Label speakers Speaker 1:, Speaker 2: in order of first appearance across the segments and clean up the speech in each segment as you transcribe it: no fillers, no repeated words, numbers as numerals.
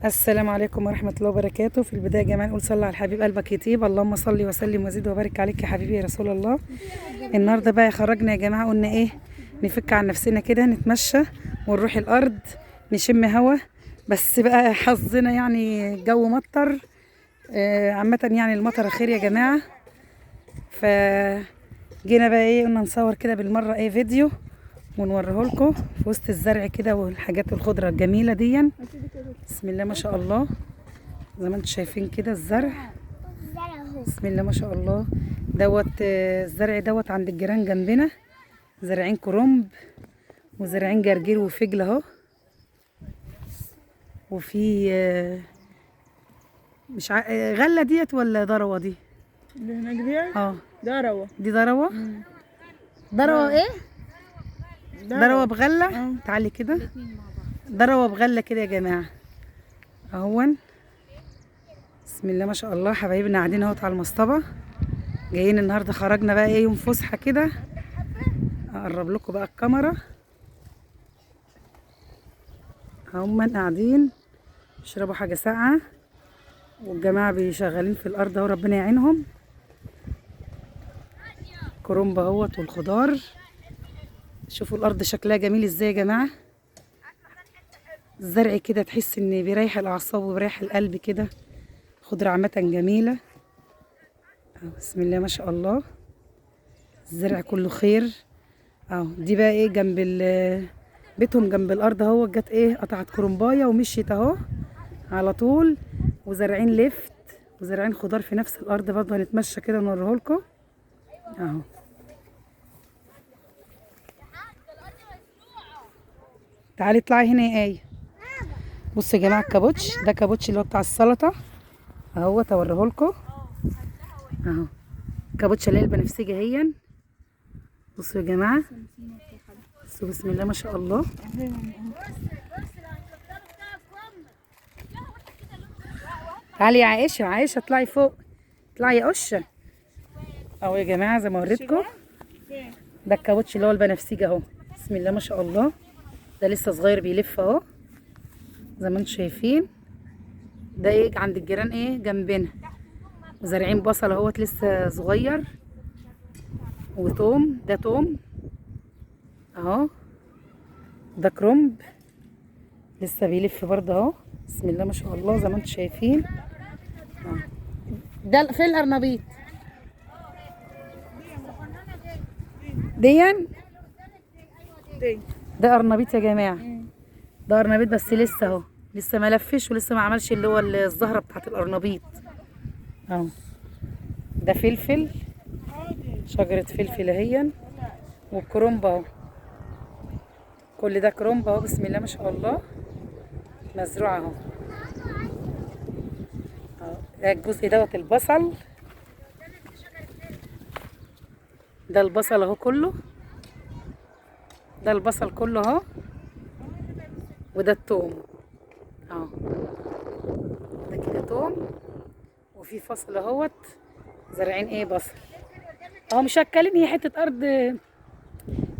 Speaker 1: السلام عليكم ورحمة الله وبركاته. في البداية يا جماعة نقول صلى على الحبيب قلبك يطيب، اللهم صل وسلم وزد وبارك عليك يا حبيبي يا رسول الله. النهارده بقى خرجنا يا جماعة، قلنا ايه، نفك عن نفسنا كده، نتمشى ونروح الأرض نشم هوا. بس بقى حظنا يعني الجو مطر، عامة يعني المطر خير يا جماعة. فجينا بقى ايه، قلنا نصور كده بالمرة ايه فيديو ونوريه لكم في وسط الزرع كده والحاجات الخضرة الجميلة دي. بسم الله ما شاء الله، زي ما انتم شايفين كده الزرع، بسم الله ما شاء الله. الزرع دوت عند الجيران جنبنا، زارعين كرنب وزارعين جرجير وفجل اهو. وفي مش غله ديت ولا ضروه دي
Speaker 2: اللي هناك دي ضروة.
Speaker 1: دي ضروه. ضروه ايه؟ ضروه بغله. تعالي كده، ضروه بغله كده يا جماعه اهون. بسم الله ما شاء الله. حبايبنا قاعدين اهوت على المصطبه، جايين النهارده، خرجنا بقى ايه يوم فسحه كده. اقرب لكم بقى الكاميرا، هم قاعدين يشربوا حاجه ساقعه، والجماعه بيشغلين في الارض اهو، ربنا يعينهم. كرنب اهوت والخضار، شوفوا الارض شكلها جميل ازاي يا جماعه. الزرع كده تحس ان بيريح الاعصاب وبيريح القلب كده، خضره عامه جميله. بسم الله ما شاء الله، الزرع كله خير اهو. دي بقى ايه جنب بيتهم جنب الارض اهو، جت ايه قطعت كرنبايه ومشيت اهو على طول، وزارعين لفت وزارعين خضار في نفس الارض برضه. هنتمشى كده ونوريه لكم اهو. تعالي اطلعي هنا يا ايه. بصوا يا جماعه الكابوتش ده، كابوتش اللي هو بتاع السلطه اهو، اوريه لكم اهو. كابوتش اللي هي البنفسجي اهي. بصوا يا جماعه، بصوا بسم الله ما شاء الله. تعالي يا عائشه، عائشه اطلعي فوق، اطلعي يا قشه اهو يا جماعه زي ما وريتكم. ده الكاوتش اللي هو البنفسجي اهو، بسم الله ما شاء الله. ده لسه صغير بيلف اهو زي ما انتم شايفين. ده ايه عند الجيران ايه جنبنا، وزارعين بصل اهوت لسه صغير، وتوم، ده توم اهو. ده كرنب لسه بيلف برضه اهو، بسم الله ما شاء الله زي ما انتم شايفين اهو. ده فين القرنبيط ديا؟ ده قرنبيط يا جماعه، ده قرنبيط بس لسه اهو، لسه ما لفش ولسه ما عملش اللي هو الزهره بتاعت القرنبيط اهو. ده فلفل، شجره فلفل اهي، والكرنب اهو، كل ده كرنب اهو، بسم الله ما شاء الله، مزروع اهو. ده الجزء دوت البصل، ده البصل اهو كله، ده البصل كله اهو. وده التوم اهو، ده كده توم. وفي فصل اهوت زارعين ايه بصل اهو، مشكلين، هي حته ارض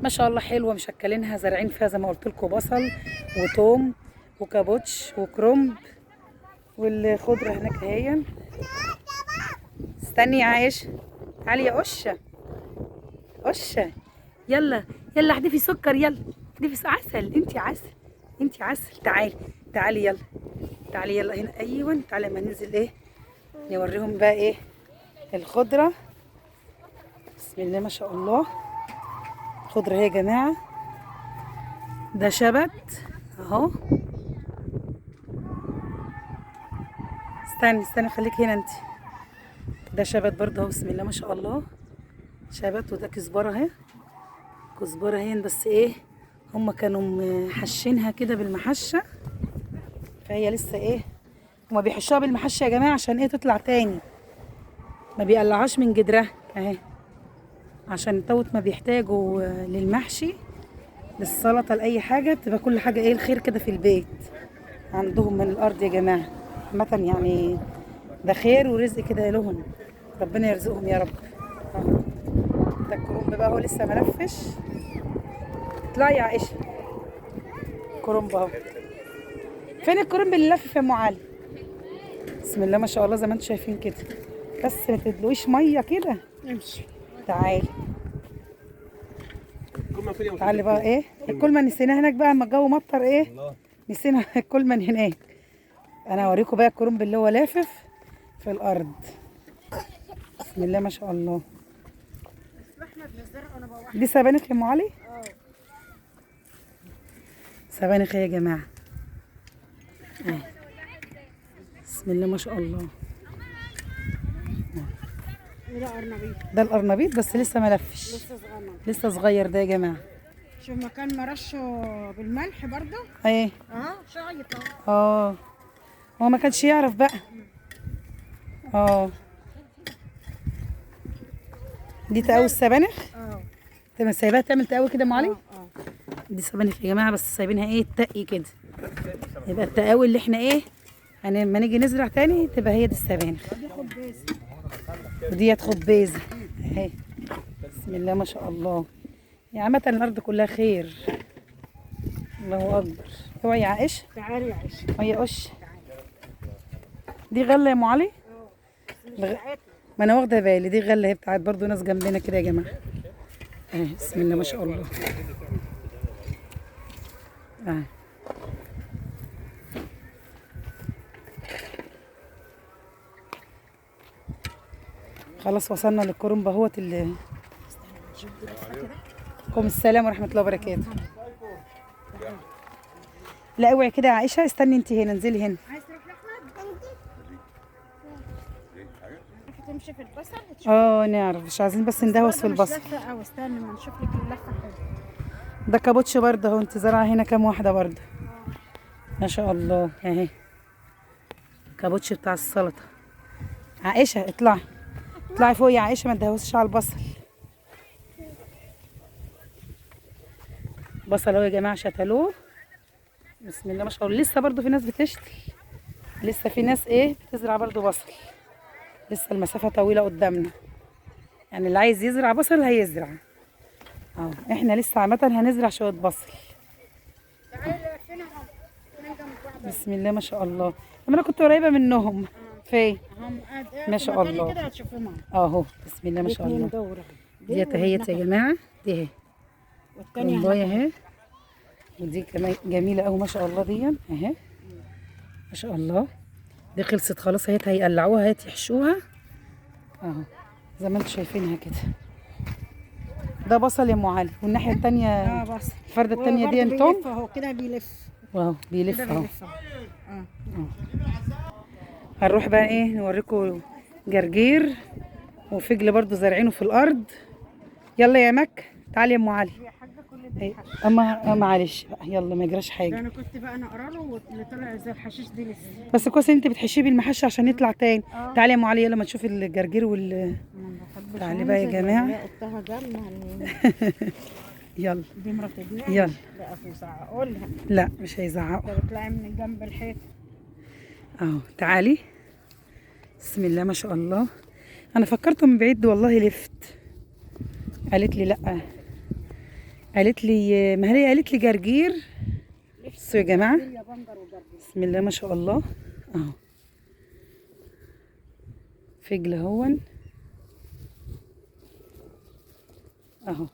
Speaker 1: ما شاء الله حلوه، مشكلينها زارعين فيها زي ما قلت لكم بصل وتوم وكابوتش وكرنب، والخضره هناك اهي. استني يا عايشه، تعالي يا قشه، قشه، يلا يلا احدفي سكر، يلا احدفي عسل، انتي عسل، انتي عسل. تعالي تعالي يلا، تعالي يلا هنا، ايوه تعالي ما ننزل ايه نوريهم بقى ايه الخضره. بسم الله ما شاء الله، خضره اهي يا جماعه. ده شبت اهو، استني خليك هنا انت. ده شبت برضه اهو، بسم الله ما شاء الله، شبت. وده كزبره اهي، كزبره اهي، بس ايه هما كانوا محشينها كده بالمحشه، فهي لسه ايه، هما بيحشوها بالمحشه يا جماعه عشان ايه تطلع تاني، ما بيقلعوش من جدرها اهي، عشان توت ما بيحتاجوا للمحشي، للسلطه، لاي حاجه، تبقى كل حاجه ايه الخير كده في البيت عندهم من الارض يا جماعه. عامه يعني ده خير ورزق كده لهم، ربنا يرزقهم يا رب اهو. ده الكرنب بقى هو لسه ملفش، اطلعي يا عائشه. كرنب اهو، فين الكرنب اللي لافف يا ام علي؟ بسم الله ما شاء الله زي ما انتم شايفين كده، بس ما تدلوش ميه كده.
Speaker 2: امشي.
Speaker 1: تعالي تعالي بقى ايه الكلمه نسيناها هناك بقى اما الجو مطر ايه، نسينا الكلمه هناك. انا هوريكم بقى الكرنب اللي هو لافف في الارض. بسم الله ما شاء الله. دي سبانخ يا ام علي؟ سبانخ يا جماعه. بسم الله ما شاء الله.
Speaker 2: ده قرنبيط.
Speaker 1: ده القرنبيط بس لسه ما لفش،
Speaker 2: لسه صغنن.
Speaker 1: لسه صغير ده يا جماعه.
Speaker 2: شوف مكان مرشه بالملح برضه.
Speaker 1: ايه
Speaker 2: شايط
Speaker 1: اه، هو ما كانش يعرف بقى. دي تقوي السبانخ. تمام سايباها تعمل تقوي كده يا ام علي. دي سبانخ يا جماعه بس سايبينها ايه تقي كده، يبقى التقاوي اللي احنا ايه لما نيجي نزرع تاني تبقى هي دي السبانخ. وديت خبيزه اهي. بسم الله ما شاء الله. يا عامة الارض كلها خير. الله اكبر. اوعي يا عائشه.
Speaker 2: تعالي يا عيشه.
Speaker 1: هي قش. دي غله يا ام علي؟ ما انا واخده بالي دي غله هي بتاعت برضو ناس جنبنا كده يا جماعه. بسم الله ما شاء الله. خلاص وصلنا للكرنب اهوت اللي. عليكم السلام ورحمه الله وبركاته. لا اوعي كده يا عائشه، استني انت هنا، انزلي هنا.
Speaker 2: عايز تروح لاحمد؟ تمشي في البصل.
Speaker 1: نعرف مش عايزين بس ندهوس في البصل.
Speaker 2: مش لفه قوي، استني ما نشوف لك اللفه حلوه.
Speaker 1: ده كابوتش برضه اهو، انت زارعه هنا كام واحده برضه؟ ما شاء الله اهي كابوتش بتاع السلطه. عائشه اطلعي اطلعي فوق يا عائشه، ما تدهوسش على البصل. بصل اهو يا جماعه شتلوه. بسم الله ما شاء الله. لسه برضه في ناس بتشتل، لسه في ناس ايه بتزرع برضه بصل، لسه المسافه طويله قدامنا، يعني اللي عايز يزرع بصل هيزرع اهو. احنا لسه عامه هنزرع شويه بصل. بسم الله ما شاء الله. انا كنت قريبه منهم. فين ما شاء الله
Speaker 2: كده هتشوفوهم
Speaker 1: اهو. بسم الله ما شاء الله. ديت اهيت يا جماعه، دي اهي والتانيه اهي، ودي كمان جميله قوي ما شاء الله. دي اهي ما شاء الله. دي خلصت خلاص اهيت، هيقلعوها اهيت يحشوها اهو زي ما انتم شايفينها كده. ده بصل يا ام علي، والناحيه الثانيه
Speaker 2: بصل.
Speaker 1: الفرده الثانيه دي انتم
Speaker 2: اهو كده بيلف
Speaker 1: واو بيلف اهو. هنروح بقى ايه نوريكم جرجير وفجل برضو زارعينه في الارض. يلا يا مك تعالي يا ام علي. اما معلش بقى يلا ما يجراش حاجه.
Speaker 2: انا كنت بقى انا اقرا له واللي طلع زي الحشيش دي لسه.
Speaker 1: بس كويس انت بتحشيه بالمحشي عشان يطلع تاني. تعالي يا ام علي يلا ما تشوفي الجرجير تعالي بقى يا جماعه. يلا
Speaker 2: دي مراتي دي.
Speaker 1: يلا.
Speaker 2: لا ابو زعقولها.
Speaker 1: لا مش هيزعقوا.
Speaker 2: ده بتطلعي من جنب الحيط
Speaker 1: اهو. تعالي بسم الله ما شاء الله. انا فكرته من بعيد والله لفت. قالت لي لا، قالت لي ما هي قالت لي جرجير. بصوا يا جماعه بسم الله ما شاء الله اهو. فجل هون اهو.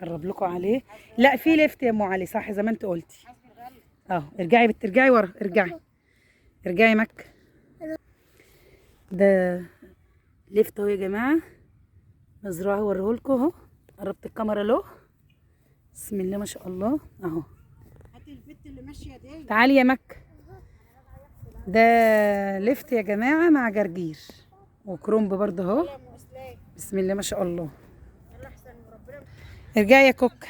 Speaker 1: قرب لكم عليه. لا في لفت يا ام علي صح زي ما انت قلتي اهو. ارجعي ارجعي ورا، ارجعي مك. ده لفت اهو يا جماعه، مزروعه اوريهولكوا اهو. قربت الكاميرا له. بسم الله ما شاء الله اهو.
Speaker 2: هاتي البت اللي ماشيه دي.
Speaker 1: تعالي يا مك. ده لفت يا جماعه مع جرجير وكرنب برضه اهو. بسم الله ما شاء الله. ارجعي يا كوكا.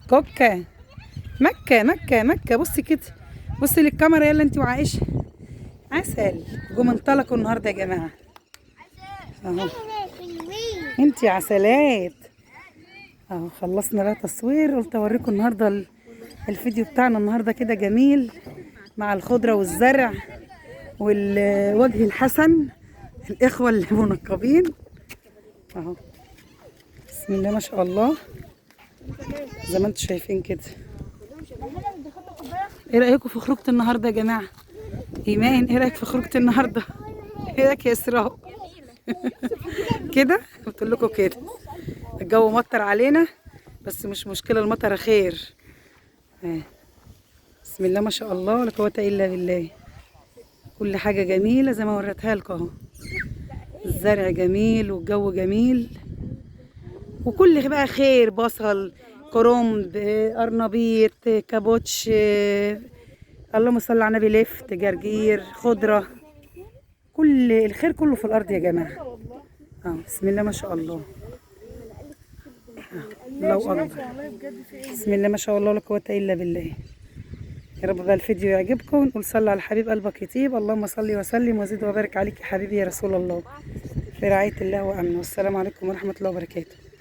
Speaker 1: كوكا مكة بصي كده، بصي للكاميرا يلا انت وعائشه. عسل جم انطلقوا النهارده يا جماعه اهو. انت عسلات اهو. خلصنا بقى تصوير، قلت اوريكم النهارده الفيديو بتاعنا النهارده كده جميل مع الخضره والزرع والوجه الحسن، الاخوه اللي منقبين اهو. بسم الله ما شاء الله زي ما انتم شايفين كده. ايه رايكم في خروجة النهارده يا جماعه؟ ايمان ايه رايك في خروجة النهارده؟ ايه رايك يا اسراء؟ كده قلت لكم كده. الجو مطر علينا بس مش مشكله، المطر خير. بسم الله ما شاء الله ولا قوه الا بالله. كل حاجه جميله زي ما وريتها لكم اهو. الزرع جميل والجو جميل وكل بقى خير، بصل، كرنب، قرنبيط، كابوتش، اللهم صل على النبي، لفت، جرجير، خضره، كل الخير كله في الارض يا جماعه. بسم الله ما شاء الله. الله اكبر. بسم الله ما شاء الله ولا قوه الا بالله. يا رب بقى الفيديو يعجبكم، ونقول صلى على الحبيب قلبك يطيب. اللهم صل وسلم وزد وبارك عليك يا حبيبي يا رسول الله، في رعايه الله وامنه. والسلام عليكم ورحمه الله وبركاته.